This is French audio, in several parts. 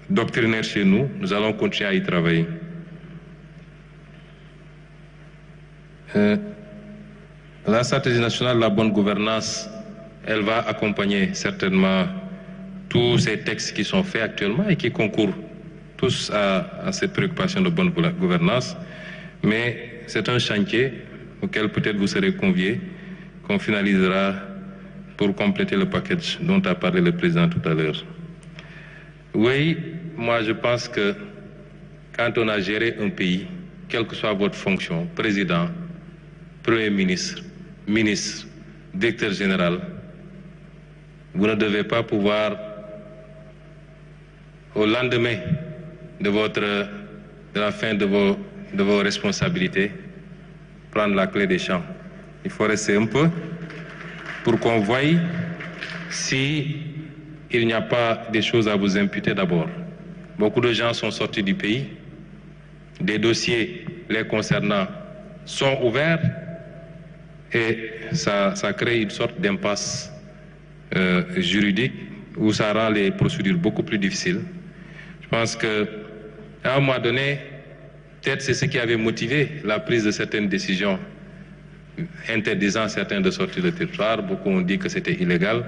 doctrinaire chez nous, nous allons continuer à y travailler. La stratégie nationale de la bonne gouvernance, elle va accompagner certainement tous ces textes qui sont faits actuellement et qui concourent tous à cette préoccupation de bonne gouvernance. Mais c'est un chantier auquel peut-être vous serez conviés, qu'on finalisera pour compléter le package dont a parlé le président tout à l'heure. Oui, moi je pense que quand on a géré un pays, quelle que soit votre fonction, président, premier ministre, ministre, directeur général, vous ne devez pas pouvoir, au lendemain de la fin de vos responsabilités, prendre la clé des champs. Il faut rester un peu pour qu'on voie si il n'y a pas des choses à vous imputer d'abord. Beaucoup de gens sont sortis du pays, des dossiers les concernant sont ouverts et ça crée une sorte d'impasse juridique où ça rend les procédures beaucoup plus difficiles. Je pense qu'à un moment donné, peut-être c'est ce qui avait motivé la prise de certaines décisions interdisant certains de sortir du territoire. Beaucoup ont dit que c'était illégal.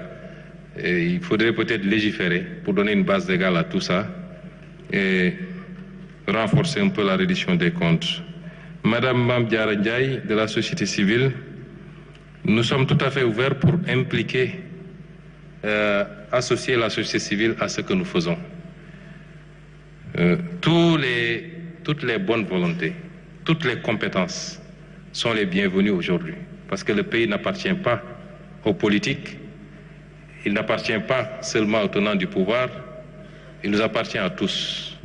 Et il faudrait peut-être légiférer pour donner une base légale à tout ça et renforcer un peu la reddition des comptes. Madame Mame Diarra Ndiaye de la société civile, nous sommes tout à fait ouverts pour impliquer, associer la société civile à ce que nous faisons. Toutes les bonnes volontés, toutes les compétences sont les bienvenues aujourd'hui. Parce que le pays n'appartient pas aux politiques, il n'appartient pas seulement aux tenants du pouvoir, il nous appartient à tous.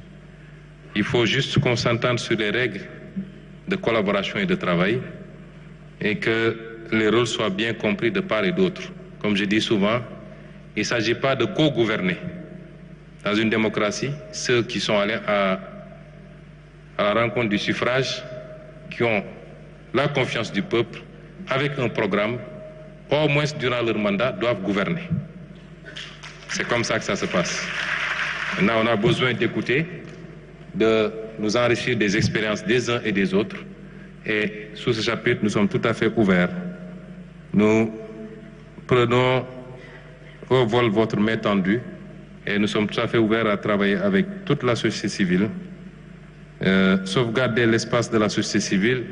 Il faut juste qu'on s'entende sur les règles de collaboration et de travail et que les rôles soient bien compris de part et d'autre. Comme je dis souvent, il ne s'agit pas de co-gouverner. Dans une démocratie, ceux qui sont allés à la rencontre du suffrage, qui ont la confiance du peuple, avec un programme, au moins durant leur mandat, doivent gouverner. C'est comme ça que ça se passe. Maintenant, on a besoin d'écouter, de nous enrichir des expériences des uns et des autres. Et sous ce chapitre, nous sommes tout à fait ouverts. Nous prenons au vol votre main tendue et nous sommes tout à fait ouverts à travailler avec toute la société civile. Sauvegarder l'espace de la société civile.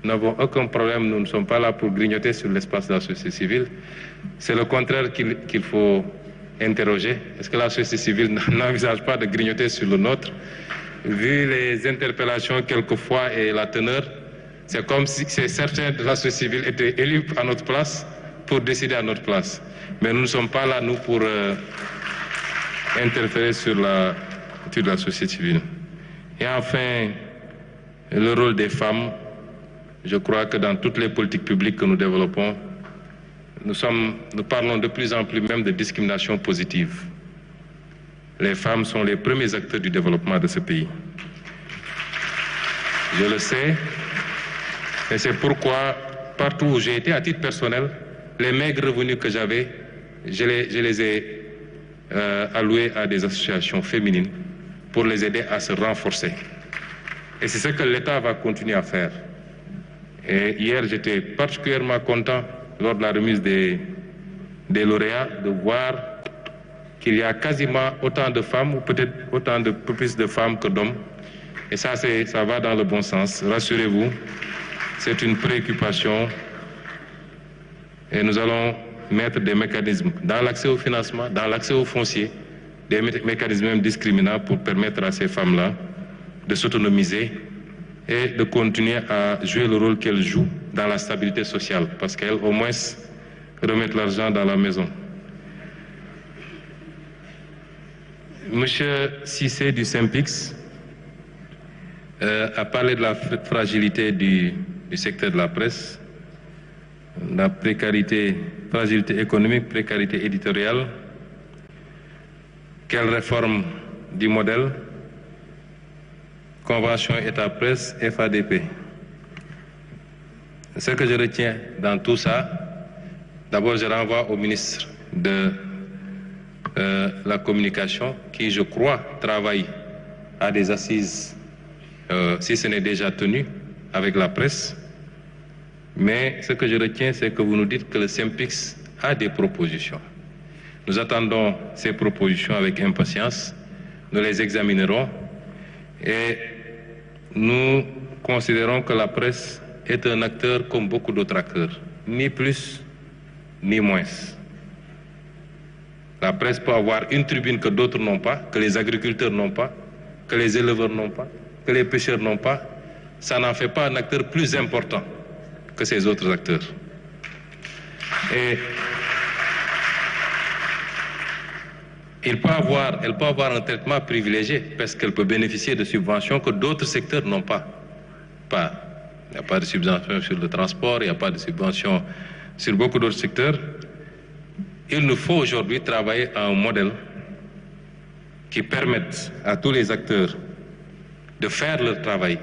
Nous n'avons aucun problème, nous ne sommes pas là pour grignoter sur l'espace de la société civile. C'est le contraire qu'il faut interroger. Est-ce que la société civile n'envisage pas de grignoter sur le nôtre? Vu les interpellations quelquefois et la teneur, c'est comme si certains de la société civile étaient élus à notre place pour décider à notre place. Mais nous ne sommes pas là, nous, pour interférer sur la société civile. Et enfin, le rôle des femmes. Je crois que dans toutes les politiques publiques que nous développons, nous parlons de plus en plus même de discrimination positive. Les femmes sont les premiers acteurs du développement de ce pays. Je le sais, et c'est pourquoi, partout où j'ai été, à titre personnel, les maigres revenus que j'avais, je les ai alloués à des associations féminines pour les aider à se renforcer. Et c'est ce que l'État va continuer à faire. Et hier, j'étais particulièrement content, lors de la remise des lauréats, de voir qu'il y a quasiment autant de femmes, ou peut-être autant de plus de femmes que d'hommes. Et ça va dans le bon sens. Rassurez-vous, c'est une préoccupation. Et nous allons mettre des mécanismes dans l'accès au financement, dans l'accès au foncier, des mécanismes même discriminants pour permettre à ces femmes-là de s'autonomiser et de continuer à jouer le rôle qu'elles jouent dans la stabilité sociale, parce qu'elles, au moins, remettent l'argent dans la maison. Monsieur Cissé du SYNPICS a parlé de la fragilité du secteur de la presse, la fragilité économique, précarité éditoriale. Quelle réforme du modèle? Convention État-Presse, FADP. Ce que je retiens dans tout ça, d'abord je renvoie au ministre de la communication qui, je crois, travaille à des assises, si ce n'est déjà tenu, avec la presse. Mais ce que je retiens, c'est que vous nous dites que le SYNPICS a des propositions. Nous attendons ces propositions avec impatience. Nous les examinerons et nous considérons que la presse est un acteur comme beaucoup d'autres acteurs, ni plus ni moins. La presse peut avoir une tribune que d'autres n'ont pas, que les agriculteurs n'ont pas, que les éleveurs n'ont pas, que les pêcheurs n'ont pas. Ça n'en fait pas un acteur plus important que ces autres acteurs. Et elle peut avoir un traitement privilégié parce qu'elle peut bénéficier de subventions que d'autres secteurs n'ont pas. Il n'y a pas de subventions sur le transport, il n'y a pas de subventions sur beaucoup d'autres secteurs. Il nous faut aujourd'hui travailler à un modèle qui permette à tous les acteurs de faire leur travail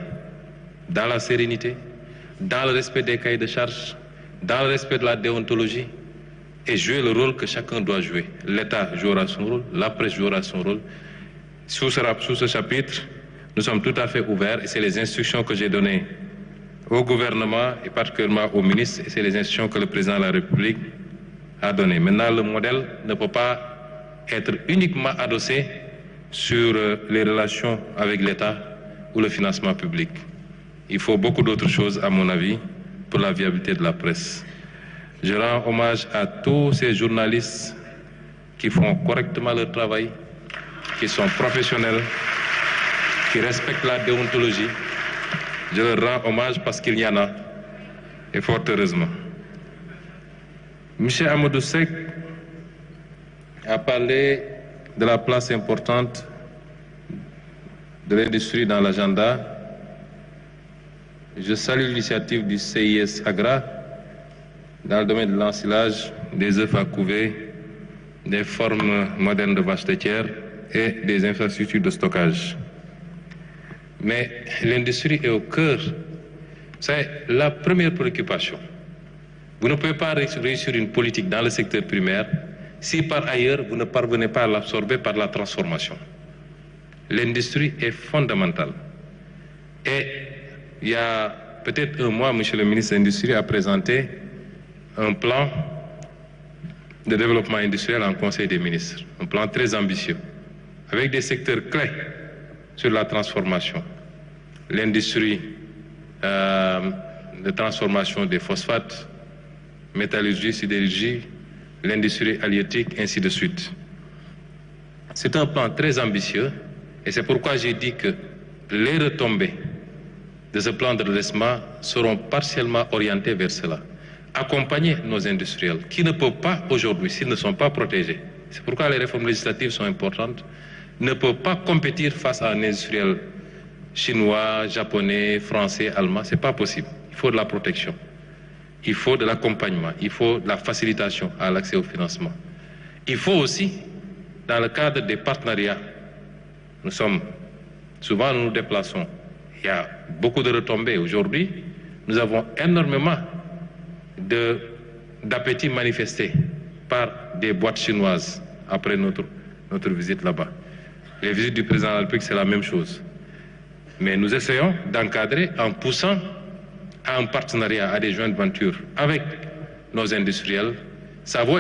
dans la sérénité, dans le respect des cahiers de charges, dans le respect de la déontologie et jouer le rôle que chacun doit jouer. L'État jouera son rôle, la presse jouera son rôle. Sous ce chapitre, nous sommes tout à fait ouverts et c'est les instructions que j'ai données au gouvernement et particulièrement au ministre et c'est les instructions que le président de la République a données. Maintenant, le modèle ne peut pas être uniquement adossé sur les relations avec l'État ou le financement public. Il faut beaucoup d'autres choses, à mon avis, pour la viabilité de la presse. Je rends hommage à tous ces journalistes qui font correctement leur travail, qui sont professionnels, qui respectent la déontologie. Je leur rends hommage parce qu'il y en a, et fort heureusement. M. Amadou Seck a parlé de la place importante de l'industrie dans l'agenda. Je salue l'initiative du CIS Agra dans le domaine de l'ensilage, des œufs à couver, des formes modernes de vaches laitières et des infrastructures de stockage. Mais l'industrie est au cœur. C'est la première préoccupation. Vous ne pouvez pas réussir une politique dans le secteur primaire si par ailleurs vous ne parvenez pas à l'absorber par la transformation. L'industrie est fondamentale. Et il y a peut-être un mois, M. le ministre de l'Industrie a présenté un plan de développement industriel en Conseil des ministres, un plan très ambitieux, avec des secteurs clés sur la transformation. L'industrie de transformation des phosphates, métallurgie, sidérurgie, l'industrie halieutique, ainsi de suite. C'est un plan très ambitieux et c'est pourquoi j'ai dit que les retombées de ce plan de redressement seront partiellement orientées vers cela. Accompagner nos industriels qui ne peuvent pas aujourd'hui, s'ils ne sont pas protégés, c'est pourquoi les réformes législatives sont importantes, ne peuvent pas compétir face à un industriel chinois, japonais, français, allemand. Ce n'est pas possible. Il faut de la protection. Il faut de l'accompagnement. Il faut de la facilitation à l'accès au financement. Il faut aussi, dans le cadre des partenariats, souvent nous nous déplaçons. Il y a beaucoup de retombées. Aujourd'hui, nous avons énormément d'appétit manifesté par des boîtes chinoises après notre visite là-bas. Les visites du président de la République, c'est la même chose. Mais nous essayons d'encadrer en poussant à un partenariat, à des joint ventures avec nos industriels. Ça vaut